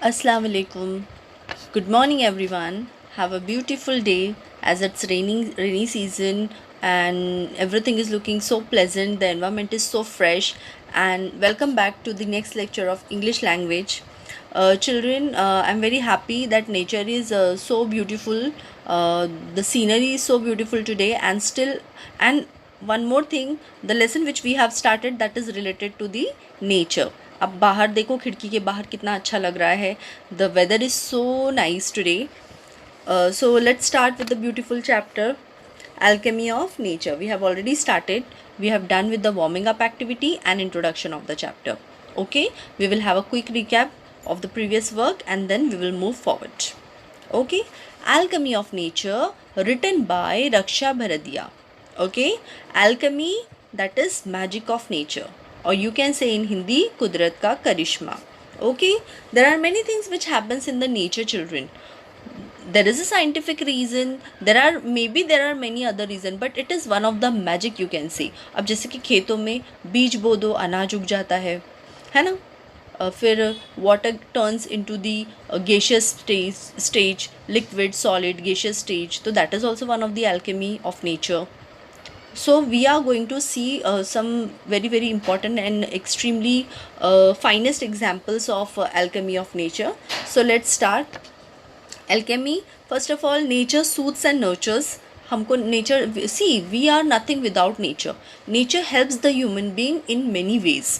Assalamu alaikum. Good morning, everyone. Have a beautiful day as it's rainy season, and everything is looking so pleasant. The environment is so fresh. And welcome back to the next lecture of English language. Children, I'm very happy that nature is so beautiful. The scenery is so beautiful today, and one more thing, the lesson which we have started, that is related to the nature. अब बाहर देखो, खिड़की के बाहर कितना अच्छा लग रहा है. The weather is so nice today. So let's start with the beautiful chapter, Alchemy of Nature. We have already started. We have done with the warming up activity and introduction of the chapter. Okay, we will have a quick recap of the previous work and then we will move forward. Okay, Alchemy of Nature, written by Raksha Bharadia. Okay, alchemy, that is magic of nature, or you can say in Hindi, kudrat ka karishma. Okay, there are many things which happens in the nature, children. There is a scientific reason, there are many other reason, but it is one of the magic, you can say. अब जैसे कि खेतों में बीज बो दो, अनाज उग जाता है ना. फिर water turns into the gaseous stage, liquid, solid, gaseous stage. So that is also one of the alchemy of nature. So we are going to see some very important and extremely finest examples of alchemy of nature. So let's start. Alchemy, first of all, nature soothes and nurtures. हमको nature, see, we are nothing without nature. Nature helps the human being in many ways.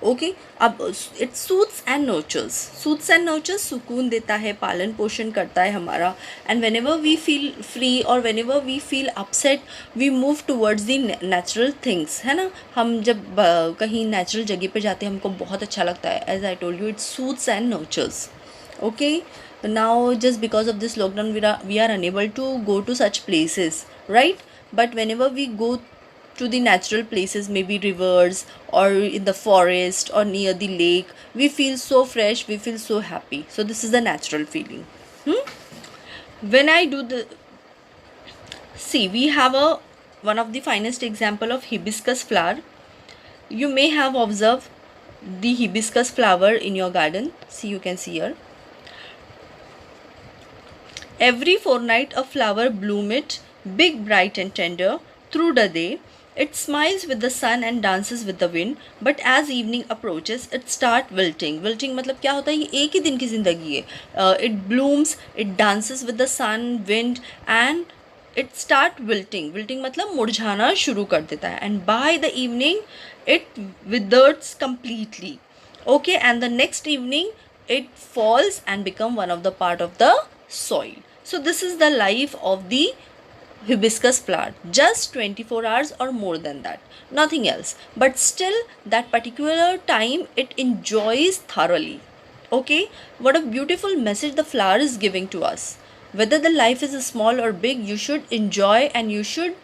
Okay, अब it suits and nurtures सुकून देता है, पालन पोषण करता है हमारा. And whenever we feel free और whenever we feel upset, we move towards the natural things, है ना. हम जब कहीं नेचुरल जगह पे जाते हैं हमको बहुत अच्छा लगता है. As I told you, it suits and nurtures. Okay, now just because of this lockdown we are unable to go to such places, right? But whenever we go to the natural places, maybe rivers or in the forest or near the lake, we feel so fresh, we feel so happy. So this is the natural feeling. When I do the, see, we have a one of the finest example of hibiscus flower. You may have observed the hibiscus flower in your garden. See, you can see here. Every fortnight a flower bloom it, big, bright and tender, through the day. It smiles with the sun and dances with the wind, but as evening approaches, it start wilting. Wilting मतलब क्या होता है? ये एक ही दिन की ज़िंदगी है. It blooms, it dances with the sun, wind, and it start wilting. Wilting मतलब मुरझाना शुरू कर देता है. And by the evening, it withers completely. Okay, and the next evening, it falls and become one of the part of the soil. So this is the life of the hibiscus flower, just 24 hours or more than that, nothing else. But still that particular time it enjoys thoroughly. Okay, what a beautiful message the flower is giving to us. Whether the life is small or big, you should enjoy and you should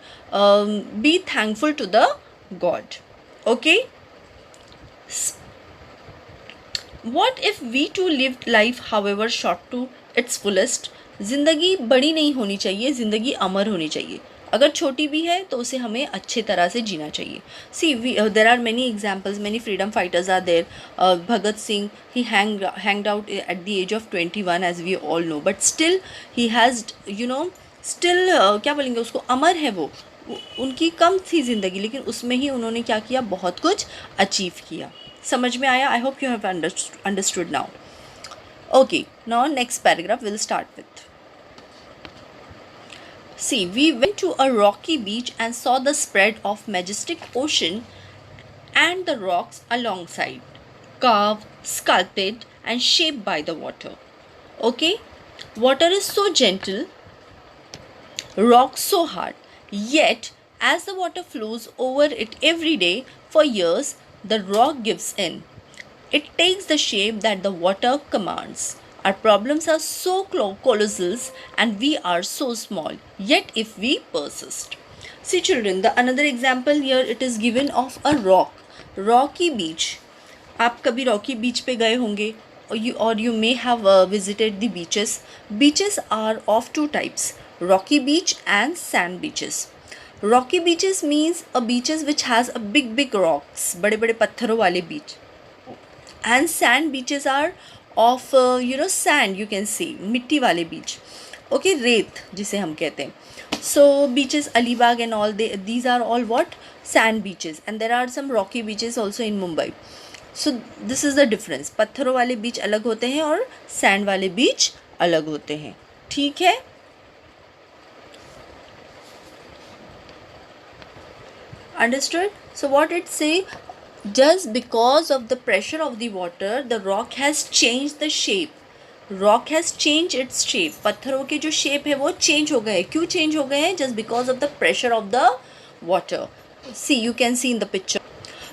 be thankful to the God. Okay, what if we too lived life, however short, to its fullest? ज़िंदगी बड़ी नहीं होनी चाहिए, ज़िंदगी अमर होनी चाहिए. अगर छोटी भी है तो उसे हमें अच्छे तरह से जीना चाहिए. See, there are many examples, many freedom fighters are there. Bhagat Singh, he hanged out at the age of 21, as we all know, but still he has, you know, still क्या बोलेंगे उसको, अमर है वो. उनकी कम थी ज़िंदगी, लेकिन उसमें ही उन्होंने क्या किया, बहुत कुछ अचीव किया. समझ में आया? I hope you have understood now. Okay, now next paragraph we'll start with. See, we went to a rocky beach and saw the spread of majestic ocean and the rocks alongside, carved, sculpted and shaped by the water. Okay, water is so gentle, rocks so hard, yet as the water flows over it every day for years, the rock gives in. It takes the shape that the water commands. Our problems are so colossal and we are so small, yet if we persist. See children, the another example here, it is given of a rocky beach. आप कभी rocky beach पे गए होंगे, or you may have visited the beaches. Beaches are of two types, rocky beach and sand beaches. Rocky beaches means a beaches which has a big rocks, बड़े बड़े पत्थरों वाले beach. And sand beaches are of sand, you can see मिट्टी वाले बीच, okay, रेत जिसे हम कहते हैं. So beaches Alibag and all, these are all what, sand beaches, and there are some rocky beaches also in Mumbai. So this is the difference. पत्थरों वाले बीच अलग होते हैं और सैंड वाले बीच अलग होते हैं. ठीक है. Understood? So what it say, just because of the pressure of the water, the rock has changed the shape. Rock has changed its shape. पत्थरों के जो shape है वो change हो गए. क्यों change हो गए हैं? Just because of the pressure of the water. See, you can see in the picture.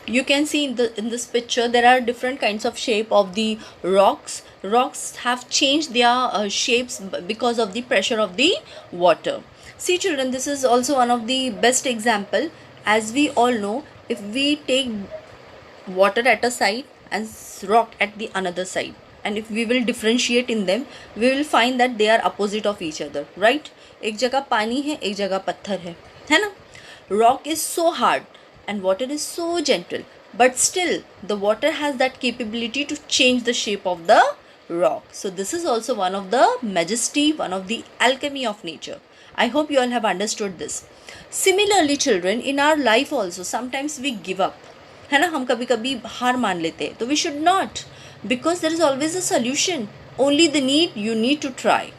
You can see in this picture there are different kinds of shape of the rocks. Rocks have changed their shapes because of the pressure of the water. See children, this is also one of the best example. As we all know, if we take water at a side and rock at the another side, and if we will differentiate in them, we will find that they are opposite of each other, right? एक जगह पानी है, एक जगह पत्थर है ना? Rock is so hard and water is so gentle, but still the water has that capability to change the shape of the rock. So this is also one of the majesty, one of the alchemy of nature. I hope you all have understood this. Similarly children, in our life also sometimes we give up, है ना, हम कभी कभी हार मान लेते हैं. तो we should not, because there is always a solution. Only the need, you need to try.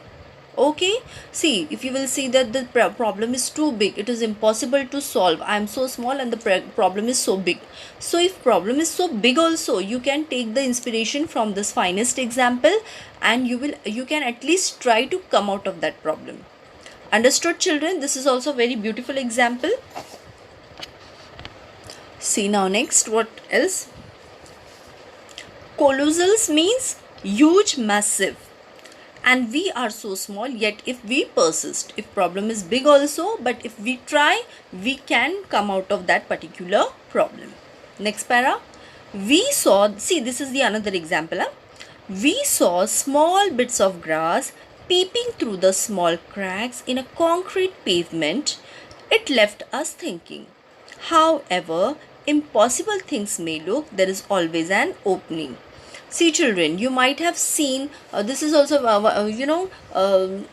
Okay, see, if you will see that the problem is too big, it is impossible to solve. I am so small and the problem is so big. So if problem is so big also, you can take the inspiration from this finest example, and you can at least try to come out of that problem. Understood children? This is also a very beautiful example. See now next, what else? Colossals means huge, massive. And we are so small, yet if we persist, if problem is big also, but if we try, we can come out of that particular problem. Next para. We saw, see, this is the another example. We saw small bits of grass peeping through the small cracks in a concrete pavement. It left us thinking. However impossible things may look, there is always an opening. See children, you might have seen, this is also,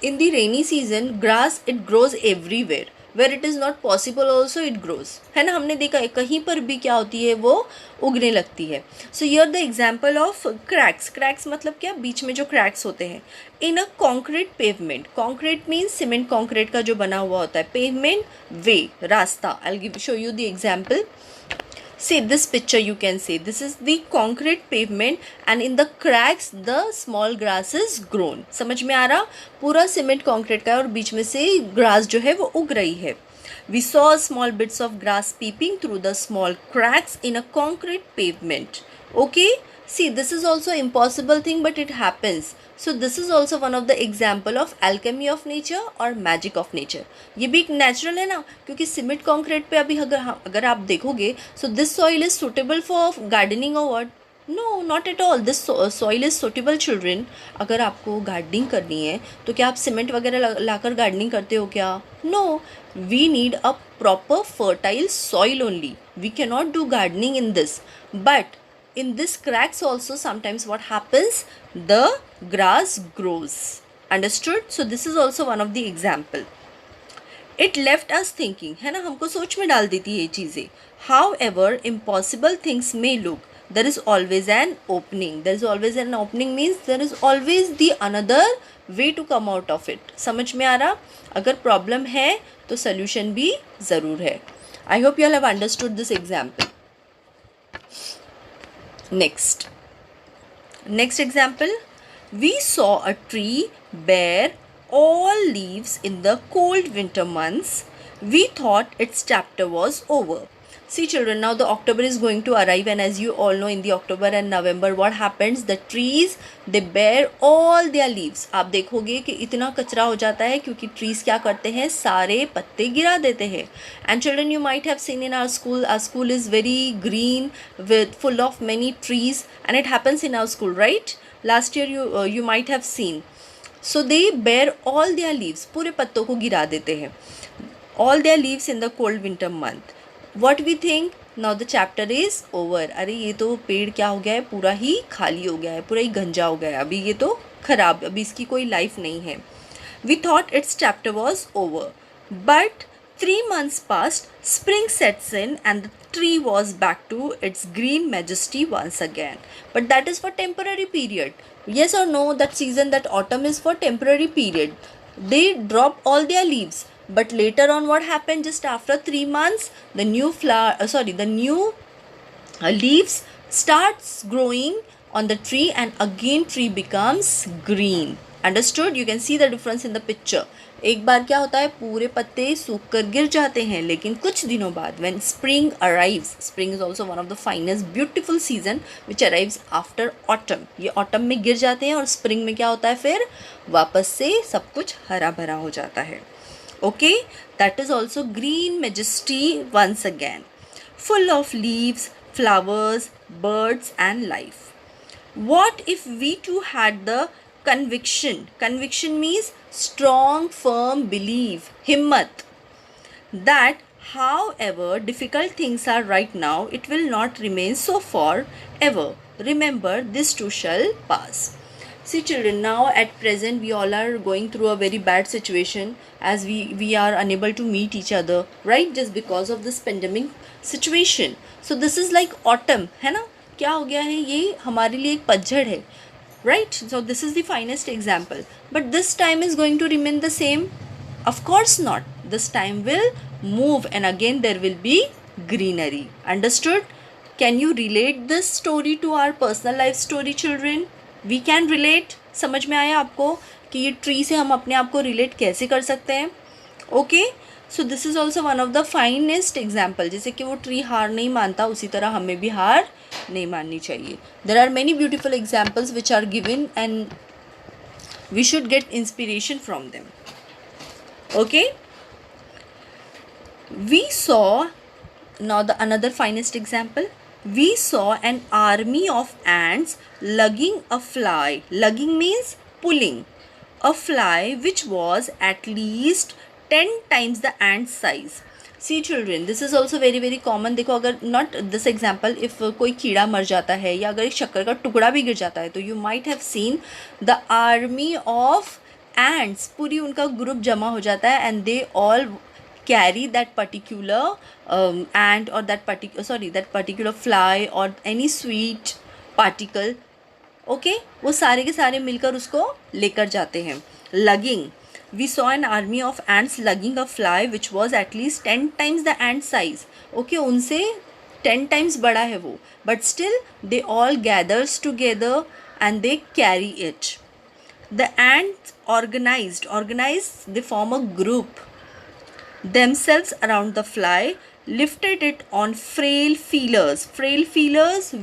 in the rainy season, grass, it grows everywhere. Where it is not possible also it grows, है ना. हमने देखा है कहीं पर भी क्या होती है, वो उगने लगती है. So here the example of cracks. Cracks मतलब क्या, बीच में जो cracks होते हैं. In a concrete pavement. Concrete means cement concrete का जो बना हुआ होता है. Pavement, way, रास्ता. I'll show you the example. See this picture, you can see this is the concrete pavement and in the cracks the small grass is grown. समझ में आ रहा? पूरा सीमेंट कंक्रीट का है और बीच में से ग्रास जो है वो उग रही है. We saw small bits of grass peeping through the small cracks in a concrete pavement. Okay? See, this is also impossible thing, but it happens. So this is also one of the example of alchemy of nature और magic of nature. ये भी एक natural है ना, क्योंकि cement concrete पे अभी अगर आप देखोगे, so this soil is suitable for gardening or what? No, not at all. This soil is suitable children. अगर आपको गार्डनिंग करनी है तो क्या आप सीमेंट वगैरह लाकर गार्डनिंग करते हो क्या? No, we need a proper fertile soil only. We cannot do gardening in this. But in this cracks also sometimes what happens, the grass grows. Understood? So this is also one of the example. It left us thinking, है ना, हमको सोच में डाल देती है ये चीज़ें. However impossible things may look, there is always an opening. There is always an opening means there is always the another way to come out of it. समझ में आ रहा? अगर प्रॉब्लम है तो सोल्यूशन भी ज़रूर है. I hope you all have understood this example. Next example. We saw a tree bare all leaves in the cold winter months. We thought its chapter was over. See children, now the October is going to arrive, and as you all know, in the October and November what happens, the trees they bear all their leaves. आप देखोगे कि इतना कचरा हो जाता है क्योंकि trees क्या करते हैं, सारे पत्ते गिरा देते हैं. And children, you might have seen in our school is very green with full of many trees, and it happens in our school, right? Last year you might have seen. So they bear all their leaves, पूरे पत्तों को गिरा देते हैं. All their leaves in the cold winter month. What we think, now the chapter is over. अरे ये तो पेड़ क्या हो गया है, पूरा ही खाली हो गया है, पूरा ही गंजा हो गया है, अभी ये तो खराब, अभी इसकी कोई लाइफ नहीं है. We thought its chapter was over. But 3 months passed, spring sets in, and the tree was back to its green majesty once again. But that is for temporary period. Yes or no, that season, that autumn is for temporary period. They drop all their leaves. But later on, what happened just after 3 months? The new the new leaves starts growing on the tree, and again tree becomes green. Understood? You can see the difference in the picture. एक बार क्या होता है, पूरे पत्ते सूख कर गिर जाते हैं, लेकिन कुछ दिनों बाद when spring arrives, spring is also one of the finest beautiful season which arrives after autumn. ये autumn में गिर जाते हैं और spring में क्या होता है, फिर वापस से सब कुछ हरा भरा हो जाता है. Okay, that is also green majesty once again, full of leaves, flowers, birds, and life. What if we too had the conviction? Conviction means strong, firm belief, himmat, that however difficult things are right now, it will not remain so forever. Remember, this too shall pass. See children, now at present we all are going through a very bad situation, as we are unable to meet each other, right, just because of this pandemic situation. So this is like autumn, है ना, क्या हो गया है, ये हमारे लिए एक पतझड़ है, right? So this is the finest example. But this time is going to remain the same? Of course not. This time will move, and again there will be greenery. Understood? Can you relate this story to our personal life story, children? We can relate. समझ में आया आपको कि ये tree से हम अपने आप को रिलेट कैसे कर सकते हैं? Okay, so this is also one of the finest example. जैसे कि वो ट्री हार नहीं मानता, उसी तरह हमें भी हार नहीं माननी चाहिए. There are many beautiful examples which are given and we should get inspiration from them. Okay, we saw, now the another finest example, we saw an army of ants lugging a fly. Lugging means pulling a fly which was at least 10 times the ant's size. See children, this is also very very common. देखो, अगर not this example, if कोई कीड़ा मर जाता है या अगर एक शक्कर का टुकड़ा भी गिर जाता है, तो you might have seen the army of ants, पूरी उनका ग्रुप जमा हो जाता है, and they all carry that particular ant or that particular fly or any sweet particle. Okay, वो सारे के सारे मिलकर उसको लेकर जाते हैं. Lugging, we saw an army of ants lugging a fly which was at least 10 times the ant size. Okay, उनसे 10 times बड़ा है वो, but still they all gathers together and they carry it. The ants organized, they form a group themselves around the fly, lifted it on frail feelers,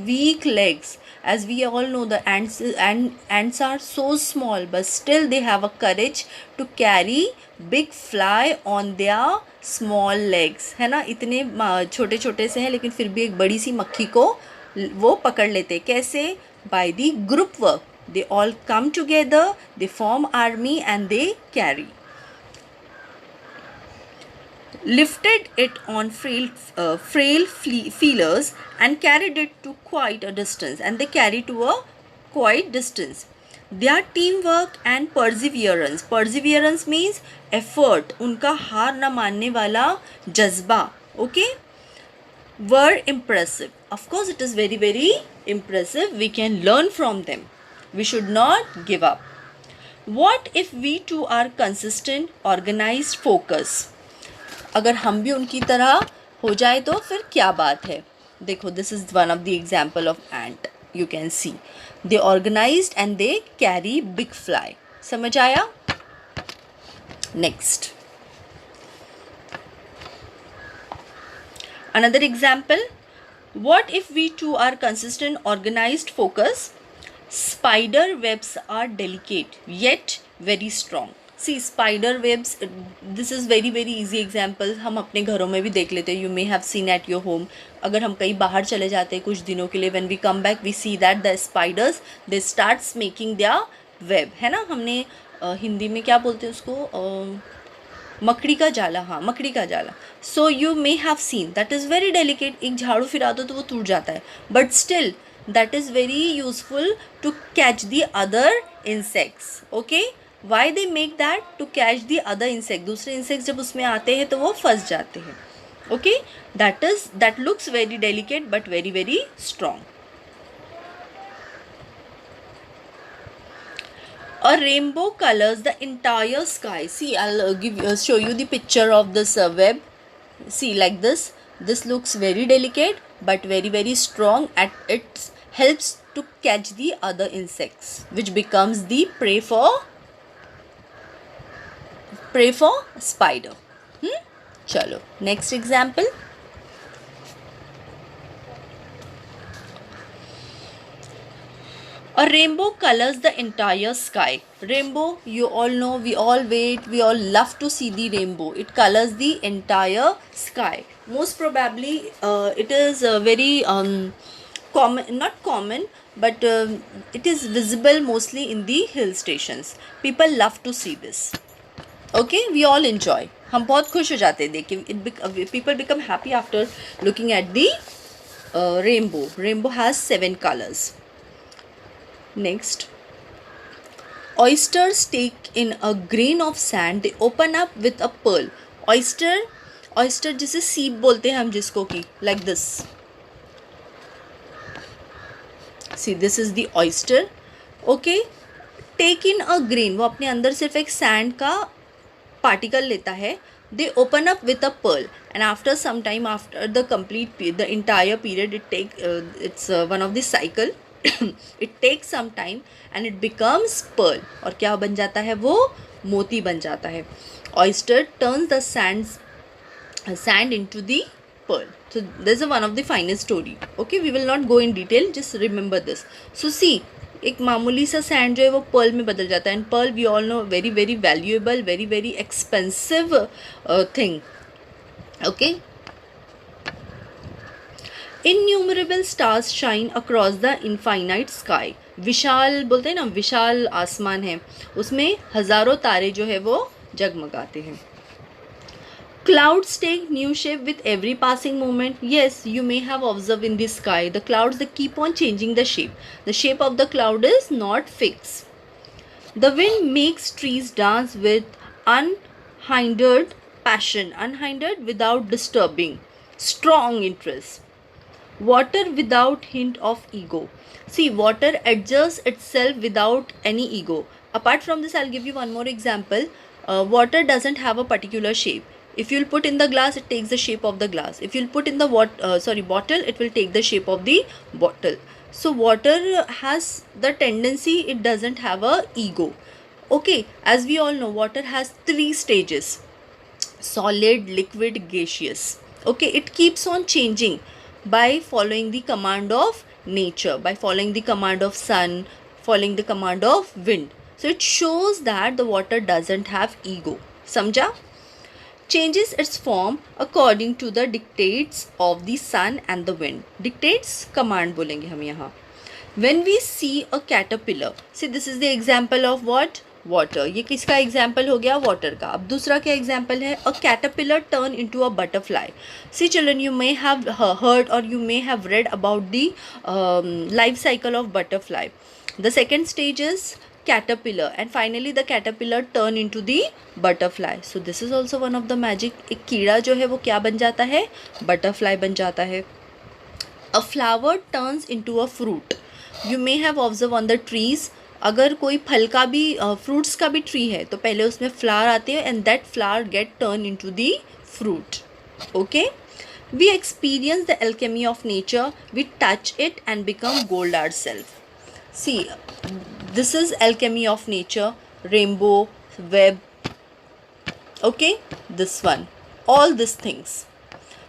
weak legs. As we all know, the ants are so small, but still they have a courage to carry big fly on their small legs, है ना. इतने छोटे छोटे से हैं, लेकिन फिर भी एक बड़ी सी मक्खी को वो पकड़ लेते. कैसे? by the group work. They all come together, they form army, and they carry. Lifted it on frail feelers and carried it to quite a distance, and they carried to a quite distance. Their teamwork and perseverance means effort, उनका हार न मानने वाला जज्बा, okay, were impressive. Of course, it is very very impressive. We can learn from them. We should not give up. What if we too are consistent, organized, focused? अगर हम भी उनकी तरह हो जाए तो फिर क्या बात है. देखो, this is one of the example of ant. You can see they organized and they carry big fly. समझ आया? Next, another example. What if we too are consistent, organized, focused? Spider webs are delicate yet very strong. See, spider webs, this is very very easy example. हम अपने घरों में भी देख लेते हैं. You may have seen at your home. अगर हम कहीं बाहर चले जाते हैं कुछ दिनों के लिए, when we come back we see that the spiders, they starts making their web, है ना. हमने हिंदी में क्या बोलते हैं उसको, मकड़ी का जाला, हाँ मकड़ी का जाला. So you may have seen that is very delicate. एक झाड़ू फिरा दो तो वो टूट जाता है, but still that is very useful to catch the other insects. Okay, why they make that? To catch the other insect. दूसरे insects जब उसमें आते हैं तो वो फंस जाते हैं. Okay, that looks very delicate but very very strong. A rainbow colors the entire sky. See, I'll show you the picture of this web. See, like this. This looks very delicate but very very strong, and it helps to catch the other insects, which becomes the prey for spider. Chalo, next example. A rainbow colors the entire sky. Rainbow, you all know, we all wait, we all love to see the rainbow. It colors the entire sky. Most probably, it is very common, not common, but it is visible mostly in the hill stations. People love to see this. Okay, we all enjoy. हम बहुत खुश हो जाते हैं देख के. People become happy after looking at the rainbow. Rainbow has 7 colors. Next, oysters take in a grain of sand. They open up with a pearl. Oyster जिसे सीप बोलते हैं हम जिसको की, like this. See, this is the oyster. Okay, take in a grain. वो अपने अंदर सिर्फ एक sand का particle लेता है. They open up with a pearl, and after some time, after the entire period, it's one of the cycle. It takes some time and it becomes pearl. और क्या बन जाता है वो? मोती बन जाता है. Oyster turns the sand into the pearl. So this is one of the finest story. Okay, we will not go in detail, just remember this. So see, एक मामूली सा सैंड जो है वो पर्ल में बदल जाता है. And pearl we all know, very very valuable, very very expensive thing. Okay. Innumerable stars shine across the infinite sky. विशाल बोलते हैं ना, विशाल आसमान है, उसमें हज़ारों तारे जो है वो जगमगाते हैं. Clouds take new shape with every passing moment. Yes, you may have observed in the sky. The clouds, they keep on changing the shape. The shape of the cloud is not fixed. The wind makes trees dance with unhindered passion. Unhindered without disturbing. Strong interest. Water without hint of ego. See, water adjusts itself without any ego. Apart from this, I'll give you one more example. Water doesn't have a particular shape. If you'll put in the glass, it takes the shape of the glass. If you'll put in the bottle, it will take the shape of the bottle. So water has the tendency, it doesn't have a ego. Okay, as we all know, water has 3 stages: solid, liquid, gaseous. Okay, it keeps on changing by following the command of nature, by following the command of sun, following the command of wind. So it shows that the water doesn't have ego. Samjha? Changes its form according to the dictates of the sun and the wind. Dictates, command बोलेंगे हम यहाँ. When we see a caterpillar, see this is the example of what? Water. ये किसका example हो गया? Water का. अब दूसरा क्या example है? A caterpillar turn into a butterfly. See children, you may have heard or you may have read about the life cycle of butterfly. The second stage is caterpillar, and finally the caterpillar turn into the butterfly. So this is also one of the magic. एक कीड़ा जो है वो क्या बन जाता है? Butterfly बन जाता है. A flower turns into a fruit. You may have observed on the trees. अगर कोई फल का भी फ्रूट्स का भी ट्री है तो पहले उसमें फ्लावर आते हैं and that flower get turn into the fruit. Okay, we experience the alchemy of nature. We touch it and become gold ourselves. See, this is alchemy of nature. Rainbow, web. Okay, this one, all these things,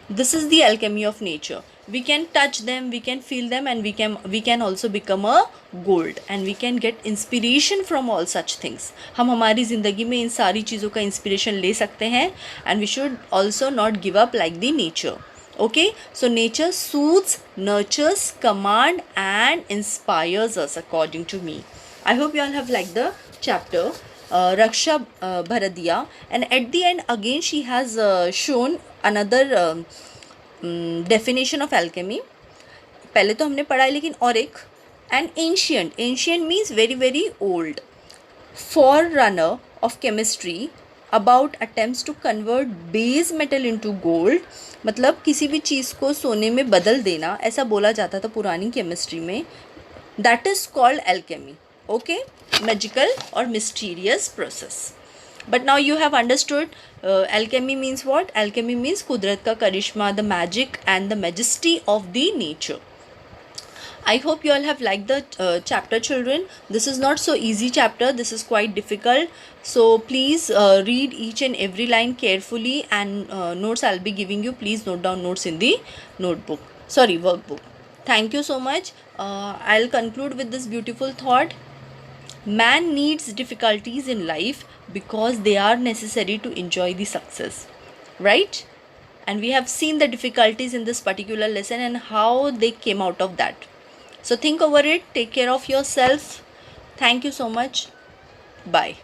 this is the alchemy of nature. We can touch them, we can feel them, and we can also become a gold, and we can get inspiration from all such things. हम हमारी ज़िंदगी में इन सारी चीज़ों का inspiration ले सकते हैं, and we should also not give up like the nature. Okay, so nature soothes, nurtures, command and inspires us according to me. I hope you all have liked the chapter. Raksha Bharadiya, and at the end again she has shown another definition of alchemy. पहले तो हमने पढ़ा है, लेकिन और एक, and ancient means very very old, forerunner of chemistry about attempts to convert base metal into gold, मतलब किसी भी चीज़ को सोने में बदल देना, ऐसा बोला जाता था पुरानी केमिस्ट्री में. That is called alchemy. Okay, magical और mysterious process. But now you have understood alchemy means what? Alchemy means कुदरत का करिश्मा, the magic and the majesty of the nature. I hope you all have liked the chapter, children. This is not so easy chapter. This is quite difficult. So please read each and every line carefully, and notes I'll be giving you. Please note down notes in the workbook. Thank you so much. I'll conclude with this beautiful thought. Man needs difficulties in life because they are necessary to enjoy the success, right? And we have seen the difficulties in this particular lesson and how they came out of that. So think over it. Take care of yourself. Thank you so much. Bye.